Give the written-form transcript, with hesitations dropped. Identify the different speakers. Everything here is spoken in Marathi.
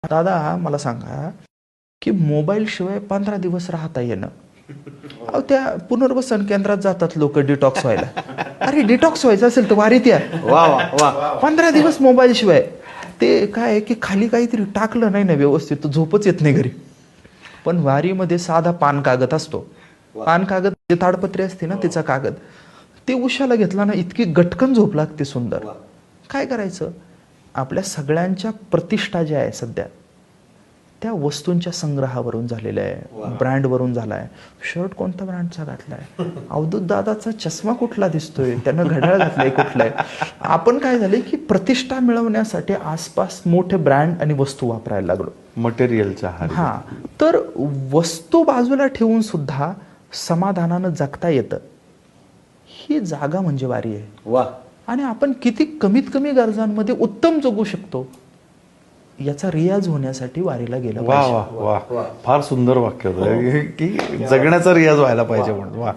Speaker 1: दादा मला सांगा की मोबाईल शिवाय 15 दिवस राहता येणं. अहो त्या पुनर्वसन केंद्रात जातात लोक डिटॉक्स व्हायला. अरे डिटॉक्स व्हायचं असेल तर वारीत या.
Speaker 2: वा वा वा.
Speaker 1: 15 दिवस मोबाईल शिवाय. ते काय आहे की खाली काहीतरी टाकलं नाही ना व्यवस्थित तर झोपच येत नाही घरी. पण वारीमध्ये साधा पान कागद असतो. पान कागद जे ताडपत्री असते ना तिचा कागद, ते उशाला घेतला ना इतकी गटकन झोप लागते सुंदर. काय करायचं, आपल्या सगळ्यांच्या प्रतिष्ठा ज्या आहे सध्या त्या वस्तूंच्या संग्रहावरून झालेल्या आहे, ब्रँडवरून झाला आहे. शर्ट कोणत्या ब्रँडचा घातलाय, अवधूत दादाचा चष्मा कुठला दिसतोय, त्यानं घड्याळ घातलंय कुठलंय. आपण काय झालंय की प्रतिष्ठा मिळवण्यासाठी आसपास मोठे ब्रँड आणि वस्तू वापरायला लागलो,
Speaker 2: मटेरियलचा.
Speaker 1: हा, तर वस्तू बाजूला ठेवून सुद्धा समाधानानं जगता येतं. ही जागा म्हणजे वारी आहे.
Speaker 2: वा.
Speaker 1: आणि आपण किती कमीत कमी गरजांमध्ये उत्तम जगू शकतो याचा रियाज होण्यासाठी वारीला गेलं
Speaker 2: वा
Speaker 1: पाहिजे.
Speaker 2: वा वा. फार सुंदर वाक्य होतं की जगण्याचा रियाज व्हायला पाहिजे म्हणून. वा.